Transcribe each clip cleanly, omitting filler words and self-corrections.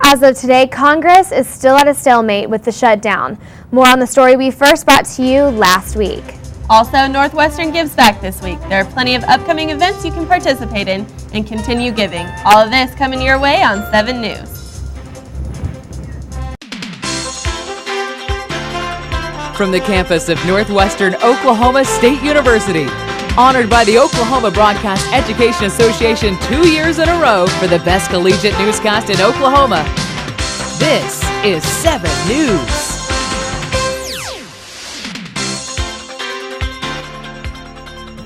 As of today, Congress is still at a stalemate with the shutdown. More on the story we first brought to you last week. Also, Northwestern gives back this week. There are plenty of upcoming events you can participate in and continue giving. All of this coming your way on 7 News. From the campus of Northwestern Oklahoma State University, honored by the Oklahoma Broadcast Education Association 2 years in a row for the best collegiate newscast in Oklahoma. This is 7 News.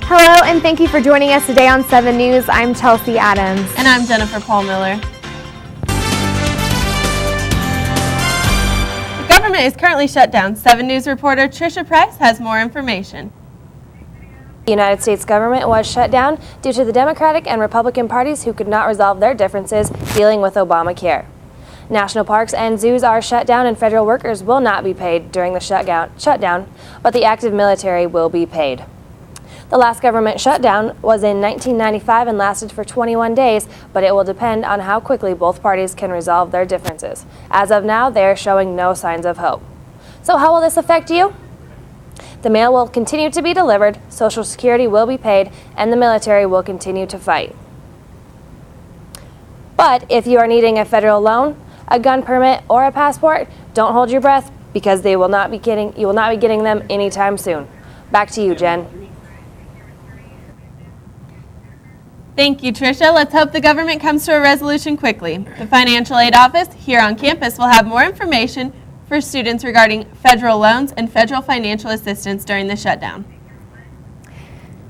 Hello, and thank you for joining us today on 7 News. I'm Chelsea Adams. And I'm Jennifer Paul Miller. The government is currently shut down. 7 News reporter Trisha Price has more information. The United States government was shut down due to the Democratic and Republican parties who could not resolve their differences dealing with Obamacare. National parks and zoos are shut down and federal workers will not be paid during the shutdown, but the active military will be paid. The last government shutdown was in 1995 and lasted for 21 days, but it will depend on how quickly both parties can resolve their differences. As of now, they are showing no signs of hope. So how will this affect you? The mail will continue to be delivered, Social Security will be paid, and the military will continue to fight. But if you are needing a federal loan, a gun permit, or a passport, don't hold your breath because you will not be getting them anytime soon. Back to you, Jen. Thank you, Tricia. Let's hope the government comes to a resolution quickly. The Financial Aid Office here on campus will have more information for students regarding federal loans and federal financial assistance during the shutdown.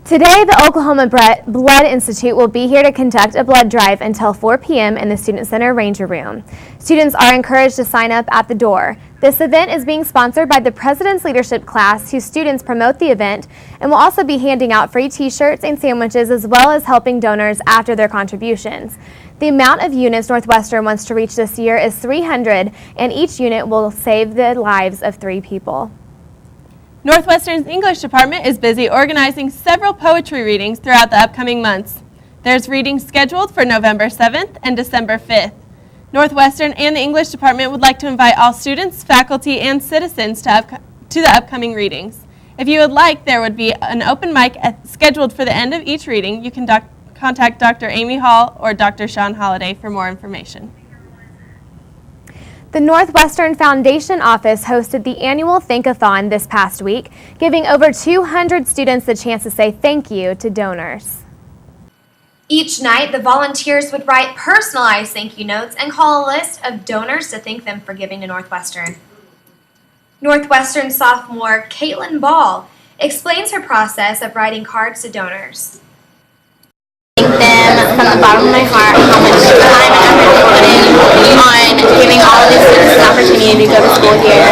Today, the Oklahoma Blood Institute will be here to conduct a blood drive until 4 p.m. in the Student Center Ranger Room. Students are encouraged to sign up at the door. This event is being sponsored by the President's Leadership class, whose students promote the event, and will also be handing out free t-shirts and sandwiches as well as helping donors after their contributions. The amount of units Northwestern wants to reach this year is 300, and each unit will save the lives of 3 people. Northwestern's English department is busy organizing several poetry readings throughout the upcoming months. There's readings scheduled for November 7th and December 5th. Northwestern and the English department would like to invite all students, faculty, and citizens to the upcoming readings. If you would like, there would be an open mic scheduled for the end of each reading. You can contact Dr. Amy Hall or Dr. Sean Holliday for more information. The Northwestern Foundation Office hosted the annual Thankathon this past week, giving over 200 students the chance to say thank you to donors. Each night, the volunteers would write personalized thank you notes and call a list of donors to thank them for giving to Northwestern. Northwestern sophomore Caitlin Ball explains her process of writing cards to donors. Thank them from the bottom of my heart how much time and effort they put in on giving all of these students an opportunity to go to school here,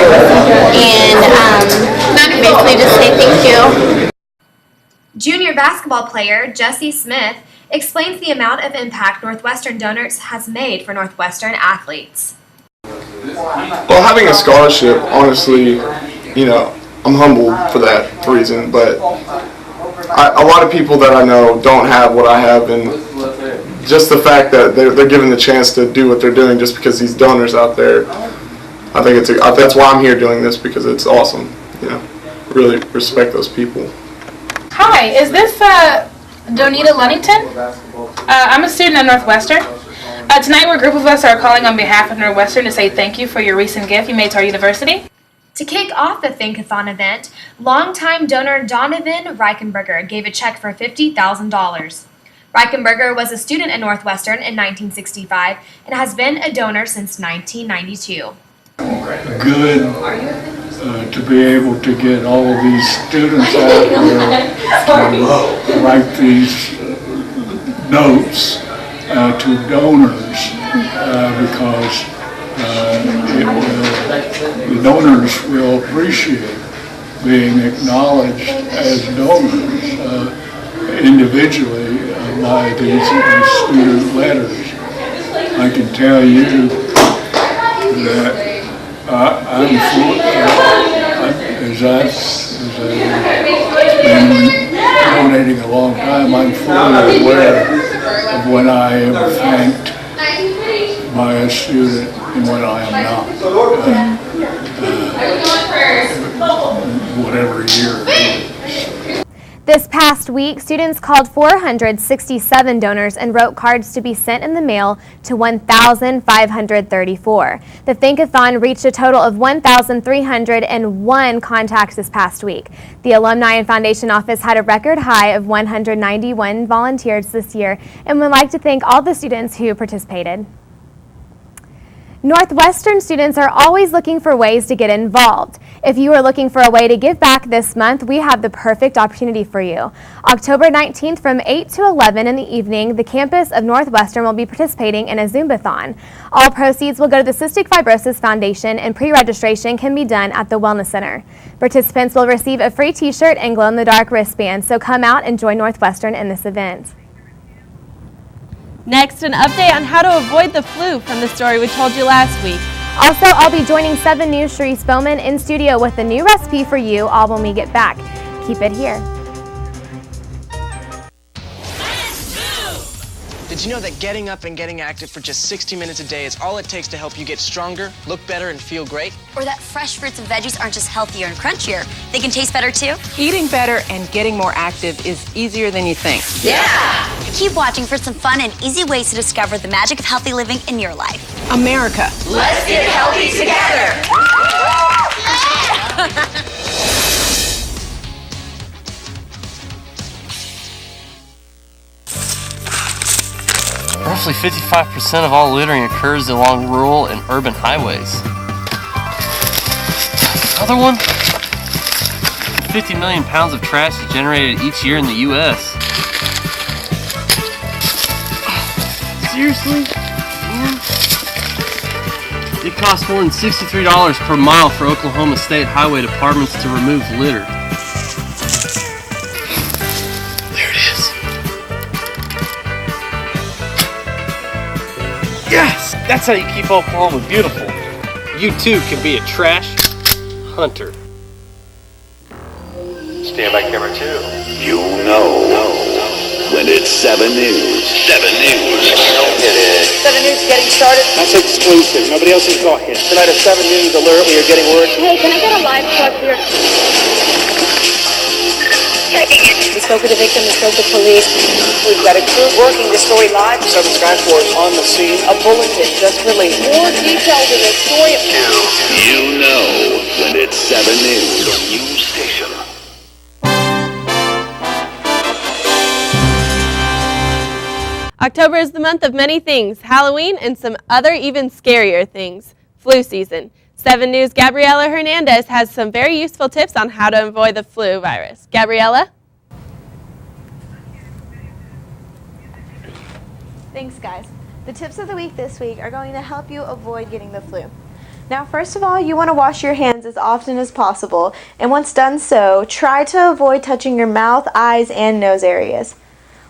and basically just say thank you. Junior basketball player Jesse Smith explains the amount of impact Northwestern donors has made for Northwestern athletes. Well, having a scholarship, honestly, I'm humbled for that reason, but a lot of people that I know don't have what I have, and just the fact that they're given the chance to do what they're doing just because these donors out there, I think that's why I'm here doing this, because it's awesome. Really respect those people. Hi, is this Donita Lunnington? I'm a student at Northwestern. Tonight, a group of us are calling on behalf of Northwestern to say thank you for your recent gift you made to our university. To kick off the Thankathon event, longtime donor Donovan Reichenberger gave a check for $50,000. Reichenberger was a student at Northwestern in 1965 and has been a donor since 1992. Good to be able to get all of these students out there to write these notes to donors because the donors will appreciate being acknowledged as donors individually by these student letters. I can tell you that as I've been donating a long time, I'm fully aware of when I am thanked by a student and what I am now. Whatever year it is. This past week, students called 467 donors and wrote cards to be sent in the mail to 1,534. The Thankathon reached a total of 1,301 contacts this past week. The Alumni and Foundation Office had a record high of 191 volunteers this year and would like to thank all the students who participated. Northwestern students are always looking for ways to get involved. If you are looking for a way to give back this month, we have the perfect opportunity for you. October 19th from 8 to 11 in the evening, the campus of Northwestern will be participating in a Zumbathon. All proceeds will go to the Cystic Fibrosis Foundation, and pre-registration can be done at the Wellness Center. Participants will receive a free t-shirt and glow-in-the-dark wristband, so come out and join Northwestern in this event. Next, an update on how to avoid the flu from the story we told you last week. Also, I'll be joining 7 News' Sharice Bowman in studio with a new recipe for you all when we get back. Keep it here. Did you know that getting up and getting active for just 60 minutes a day is all it takes to help you get stronger, look better, and feel great? Or that fresh fruits and veggies aren't just healthier and crunchier, they can taste better too? Eating better and getting more active is easier than you think. Yeah! Keep watching for some fun and easy ways to discover the magic of healthy living in your life. America. Let's get healthy together! Roughly 55% of all littering occurs along rural and urban highways. Another one? 50 million pounds of trash is generated each year in the U.S. Seriously? It costs more than $63 per mile for Oklahoma State highway departments to remove litter. There it is. Yes! That's how you keep Oklahoma beautiful. You too can be a trash hunter. Stand by camera 2. You'll know when it's 7 News. 7 News. 7 News getting started. That's exclusive. Nobody else is got here. Tonight a 7 News alert. We are getting word. Hey, can I get a live clip here? We spoke with the victim, we spoke with police. We've got a crew working the story live. Southern Sky Force on the scene. A bulletin just released. More details in this story. You know when it's 7 News. The news station. October is the month of many things, Halloween and some other even scarier things, flu season. 7 News' Gabriela Hernandez has some very useful tips on how to avoid the flu virus. Gabriela? Thanks, guys. The tips of the week this week are going to help you avoid getting the flu. Now, first of all, you want to wash your hands as often as possible, and once done so, try to avoid touching your mouth, eyes, and nose areas.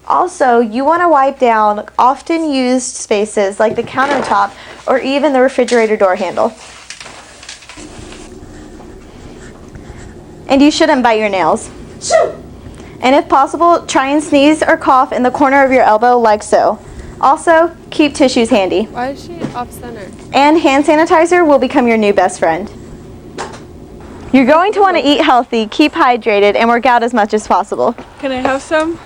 Also, you want to wipe down often used spaces like the countertop or even the refrigerator door handle. And you shouldn't bite your nails. And if possible, try and sneeze or cough in the corner of your elbow like so. Also, keep tissues handy. Why is she off center? And hand sanitizer will become your new best friend. You're going to want to eat healthy, keep hydrated, and work out as much as possible. Can I have some?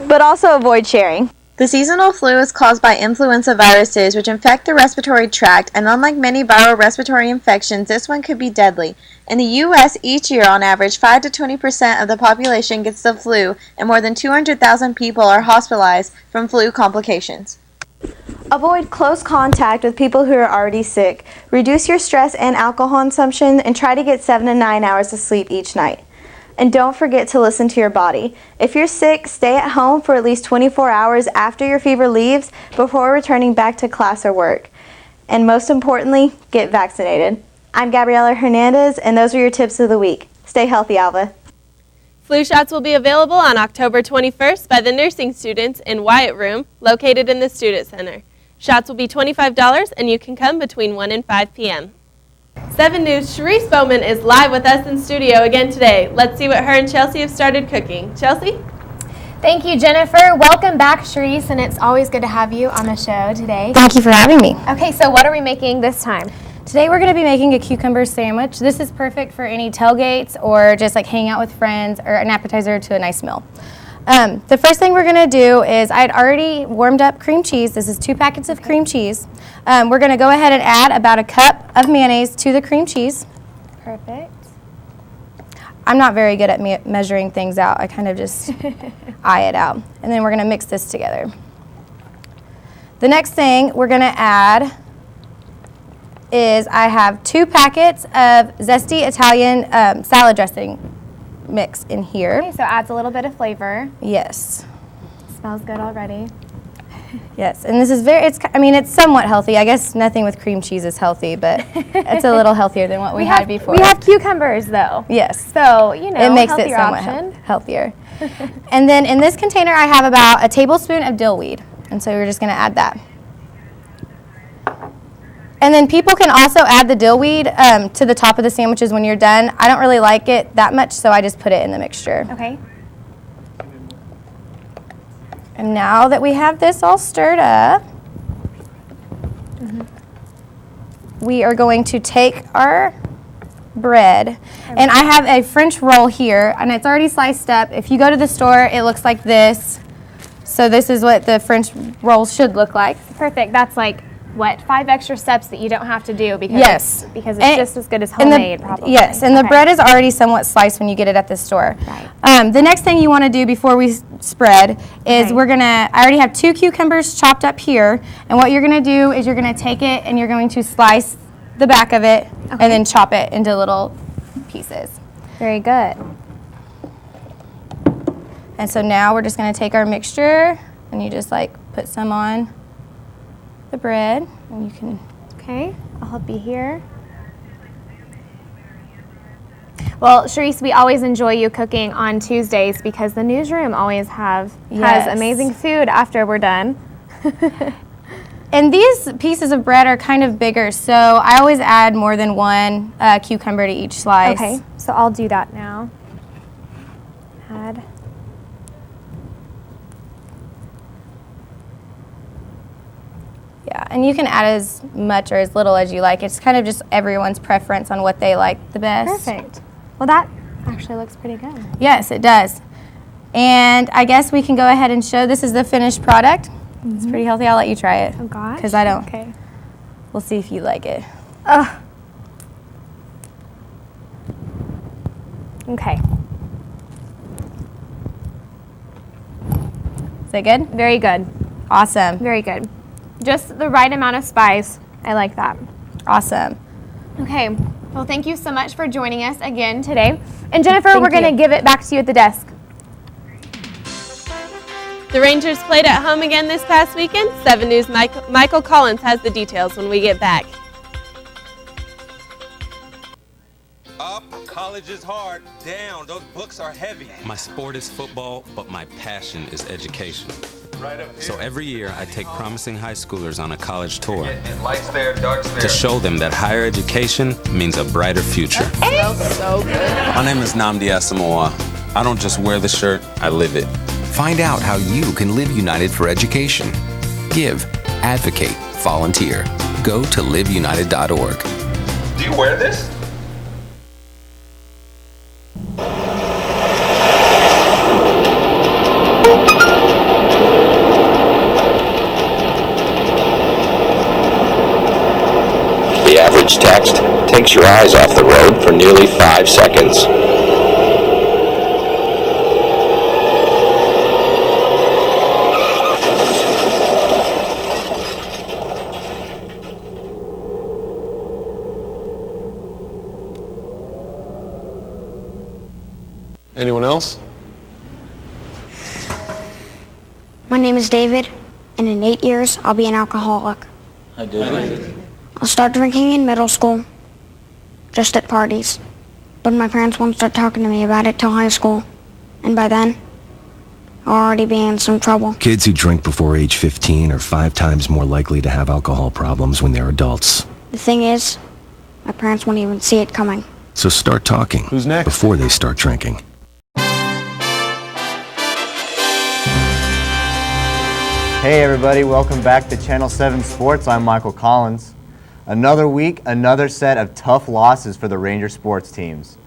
But also avoid sharing. The seasonal flu is caused by influenza viruses which infect the respiratory tract, and unlike many viral respiratory infections, this one could be deadly. In the U.S., each year, on average, 5 to 20% of the population gets the flu, and more than 200,000 people are hospitalized from flu complications. Avoid close contact with people who are already sick. Reduce your stress and alcohol consumption, and try to get 7 to 9 hours of sleep each night. And don't forget to listen to your body. If you're sick, stay at home for at least 24 hours after your fever leaves before returning back to class or work. And most importantly, get vaccinated. I'm Gabriela Hernandez, and those are your tips of the week. Stay healthy, Alva. Flu shots will be available on October 21st by the nursing students in Wyatt Room, located in the Student Center. Shots will be $25, and you can come between 1 and 5 p.m. 7 News' Sharice Bowman is live with us in studio again today. Let's see what her and Chelsea have started cooking. Chelsea? Thank you, Jennifer. Welcome back, Sharice, and it's always good to have you on the show today. Thank you for having me. Okay, so what are we making this time? Today we're going to be making a cucumber sandwich. This is perfect for any tailgates or just like hanging out with friends or an appetizer to a nice meal. The first thing we're going to do is I'd already warmed up cream cheese. This is 2 packets of cream cheese. We're going to go ahead and add about a cup of mayonnaise to the cream cheese. Perfect. I'm not very good at measuring things out. I kind of just eye it out. And then we're going to mix this together. The next thing we're going to add is I have 2 packets of zesty Italian salad dressing mix in here. Okay, so adds a little bit of flavor. Yes. Smells good already. Yes, and this is it's somewhat healthy. I guess nothing with cream cheese is healthy, but it's a little healthier than what we had before. We have cucumbers, though. Yes. So, it makes it somewhat healthier. And then in this container, I have about a tablespoon of dill weed. And so we're just going to add that. And then people can also add the dill weed to the top of the sandwiches when you're done. I don't really like it that much, so I just put it in the mixture. Okay. And now that we have this all stirred up, we are going to take our bread. And I have a French roll here, and it's already sliced up. If you go to the store, it looks like this. So this is what the French roll should look like. Perfect. That's like, what, 5 extra steps that you don't have to do because yes. It's just as good as homemade, probably. Yes, and the bread is already somewhat sliced when you get it at the store. Right. The next thing you want to do before we spread is I already have 2 cucumbers chopped up here, and what you're going to do is you're going to take it and you're going to slice the back of it and then chop it into little pieces. Very good. And so now we're just going to take our mixture and you just like put some on the bread, and you can. Okay, I'll help you here. Well, Sharice, we always enjoy you cooking on Tuesdays because the newsroom always has amazing food after we're done. And these pieces of bread are kind of bigger, so I always add more than 1 cucumber to each slice. Okay, so I'll do that now. Add. Yeah, and you can add as much or as little as you like. It's kind of just everyone's preference on what they like the best. Perfect. Well, that actually looks pretty good. Yes, it does. And I guess we can go ahead and show this is the finished product. It's pretty healthy. I'll let you try it. Oh, gosh. Because I don't. Okay. We'll see if you like it. Okay. Is that good? Very good. Awesome. Very good. Just the right amount of spice. I like that. Awesome. Okay. Well, thank you so much for joining us again today. And Jennifer, we're going to give it back to you at the desk. The Rangers played at home again this past weekend. 7 News' Michael Collins has the details when we get back. Up, college is hard. Down, those books are heavy. My sport is football, but my passion is education. Right up here. So every year I take promising high schoolers on a college tour Lights there, darks there. to show them that higher education means a brighter future. So good. My name is Nnamdi Asamoah. I don't just wear the shirt, I live it. Find out how you can live United for education. Give, advocate, volunteer. Go to liveunited.org. Do you wear this? The average text takes your eyes off the road for nearly 5 seconds. Anyone else? My name is David, and in 8 years, I'll be an alcoholic. I did. I'll start drinking in middle school, just at parties. But my parents won't start talking to me about it till high school. And by then, I'll already be in some trouble. Kids who drink before age 15 are 5 times more likely to have alcohol problems when they're adults. The thing is, my parents won't even see it coming. So start talking. Who's next? Before they start drinking. Hey everybody, welcome back to Channel 7 Sports. I'm Michael Collins. Another week, another set of tough losses for the Ranger sports teams.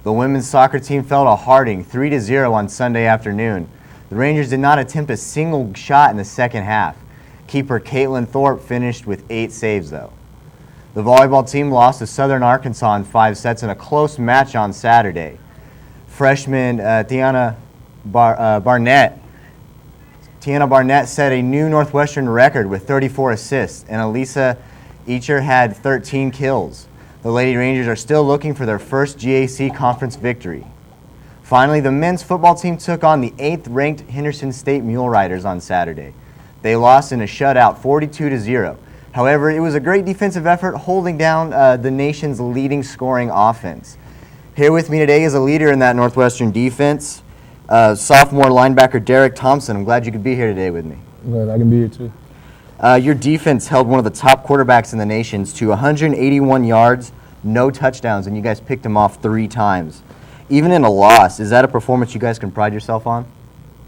The women's soccer team fell to Harding 3-0 on Sunday afternoon. The Rangers did not attempt a single shot in the second half. Keeper Caitlin Thorpe finished with 8 saves though. The volleyball team lost to Southern Arkansas in 5 sets in a close match on Saturday. Freshman Tiana Barnett set a new Northwestern record with 34 assists, and Elisa Eacher had 13 kills. The Lady Rangers are still looking for their first GAC conference victory. Finally, the men's football team took on the 8th-ranked Henderson State Mule Riders on Saturday. They lost in a shutout 42-0. However, it was a great defensive effort holding down the nation's leading scoring offense. Here with me today is a leader in that Northwestern defense, sophomore linebacker Derek Thompson. I'm glad you could be here today with me. Glad I can be here too. Your defense held one of the top quarterbacks in the nation to 181 yards, no touchdowns, and you guys picked him off 3 times. Even in a loss, is that a performance you guys can pride yourself on?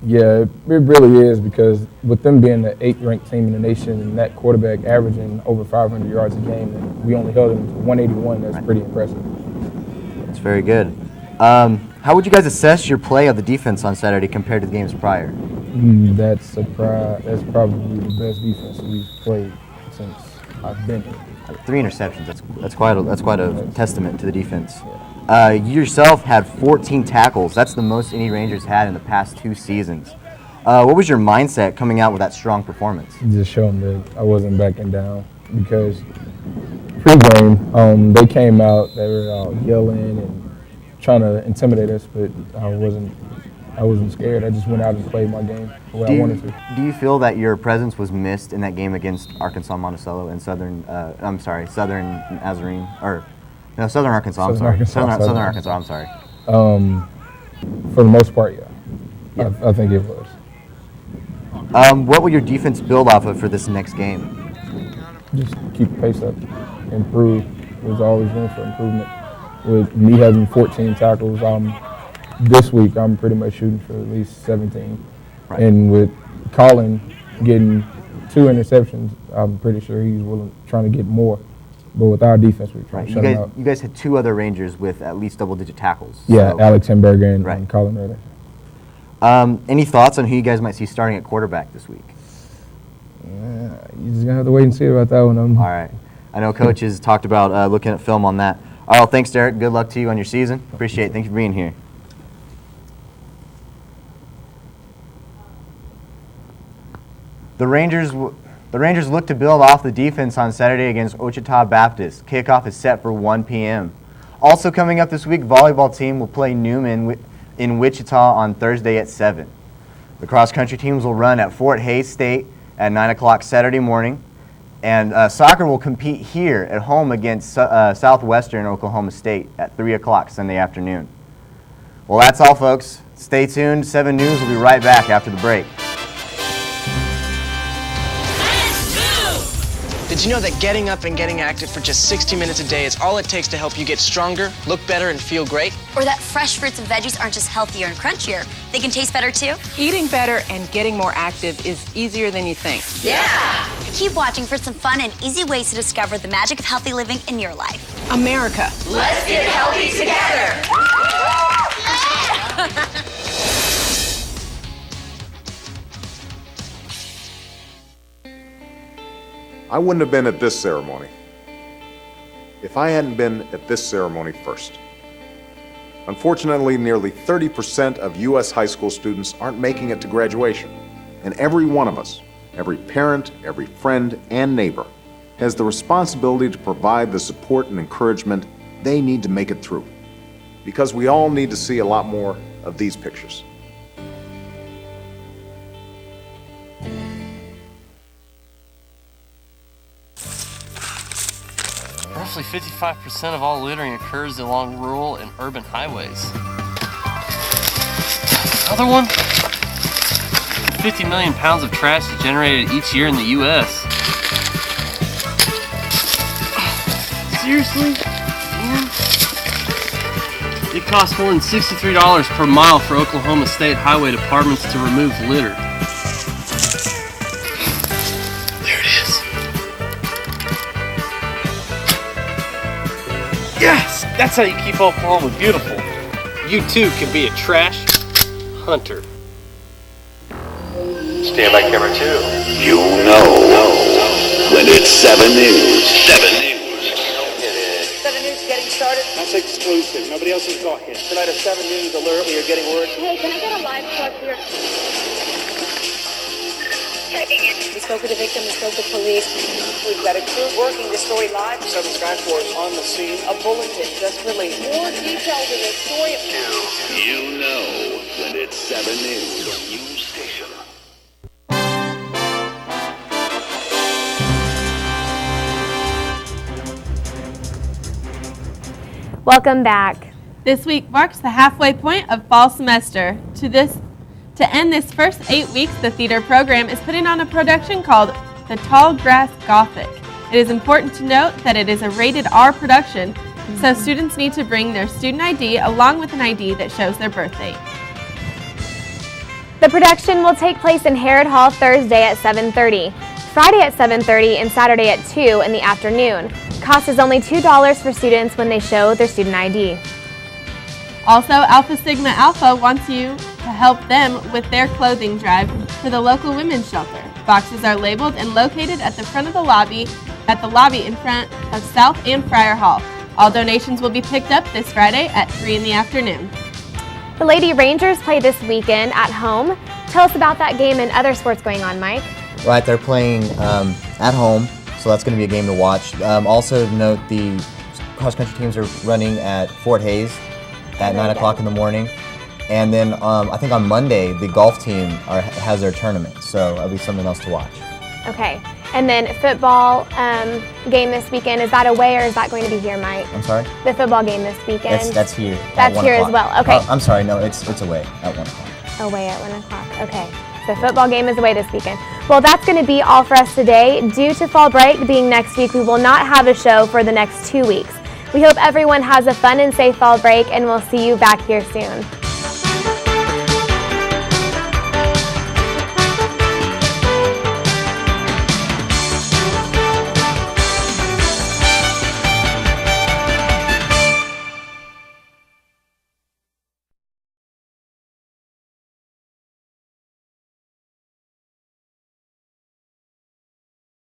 Yeah, it really is, because with them being the 8th-ranked team in the nation and that quarterback averaging over 500 yards a game, and we only held him to 181, that's pretty impressive. That's very good. How would you guys assess your play of the defense on Saturday compared to the games prior? That's probably the best defense we've played since I've been here. 3 interceptions. That's quite a testament to the defense. You yourself had 14 tackles. That's the most any Rangers had in the past 2 seasons. What was your mindset coming out with that strong performance? Just showing that I wasn't backing down, because pre-game they came out, they were all yelling and trying to intimidate us, but I wasn't scared. I just went out and played my game the way I wanted to. Do you feel that your presence was missed in that game against Arkansas Monticello and Southern Nazarene, or no, Southern Arkansas? Southern Arkansas. I'm sorry. For the most part, yeah. I think it was. What will your defense build off of for this next game? Just keep the pace up, improve. There's always room for improvement. With me having 14 tackles, this week I'm pretty much shooting for at least 17. Right. And with Colin getting 2 interceptions, I'm pretty sure he's trying to get more. But with our defense, we're trying to shut him out. You guys had 2 other Rangers with at least double-digit tackles. Yeah, so. Alex Hemberger and Colin Redder. Any thoughts on who you guys might see starting at quarterback this week? Yeah, you're just going to have to wait and see about that one. All right. I know Coach has talked about looking at film on that. All right, well, thanks, Derek. Good luck to you on your season. Appreciate it. Thank you for being here. The Rangers look to build off the defense on Saturday against Ouachita Baptist. Kickoff is set for 1 p.m. Also coming up this week, volleyball team will play Newman in Wichita on Thursday at 7. The cross-country teams will run at Fort Hays State at 9 o'clock Saturday morning. And soccer will compete here at home against Southwestern Oklahoma State at 3 o'clock Sunday afternoon. Well, that's all, folks. Stay tuned. 7 News will be right back after the break. Did you know that getting up and getting active for just 60 minutes a day is all it takes to help you get stronger, look better, and feel great? Or that fresh fruits and veggies aren't just healthier and crunchier, they can taste better too? Eating better and getting more active is easier than you think. Yeah! Keep watching for some fun and easy ways to discover the magic of healthy living in your life. America. Let's get healthy together! I wouldn't have been at this ceremony if I hadn't been at this ceremony first. Unfortunately, nearly 30% of U.S. high school students aren't making it to graduation, and every one of us, every parent, every friend, and neighbor, has the responsibility to provide the support and encouragement they need to make it through. Because we all need to see a lot more of these pictures. Roughly 55% of all littering occurs along rural and urban highways. Another one? 50 million pounds of trash is generated each year in the U.S. Seriously? Man? It costs more than $63 per mile for Oklahoma State highway departments to remove litter. That's how you keep Oklahoma beautiful. You too can be a trash hunter. Stand by camera 2. You know when it's 7 News. 7 News. 7 News getting started. That's exclusive. Nobody else has got here. Tonight a 7 News alert. We are getting word. Hey, can I get a live plug here? We spoke with the victim. We spoke with police. We've got a crew working the story live. 7 Sky Force on the scene. A bulletin just released. More details in this story. You know when it's 7 News. News station. Welcome back. This week marks the halfway point of fall semester. To end this first 8 weeks, the theater program is putting on a production called The Tall Grass Gothic. It is important to note that it is a rated R production, so students need to bring their student ID along with an ID that shows their birth date. The production will take place in Harrod Hall Thursday at 7:30, Friday at 7:30, and Saturday at 2 in the afternoon. Cost is only $2 for students when they show their student ID. Also, Alpha Sigma Alpha wants you to help them with their clothing drive for the local women's shelter. Boxes are labeled and located at the front of the lobby, in front of South and Friar Hall. All donations will be picked up this Friday at 3 in the afternoon. The Lady Rangers play this weekend at home. Tell us about that game and other sports going on, Mike. Right, they're playing at home, so that's going to be a game to watch. Also note the cross-country teams are running at Fort Hays at 9 o'clock in the morning. And then I think on Monday, the golf team has their tournament, so that'll be something else to watch. Okay, and then football game this weekend, is that away or is that going to be here, Mike? I'm sorry? The football game this weekend? That's here. That's here as well, okay. I'm sorry, no, it's away at 1 o'clock. Away at 1 o'clock, okay. So football game is away this weekend. Well, that's going to be all for us today. Due to fall break being next week, we will not have a show for the next 2 weeks. We hope everyone has a fun and safe fall break, and we'll see you back here soon.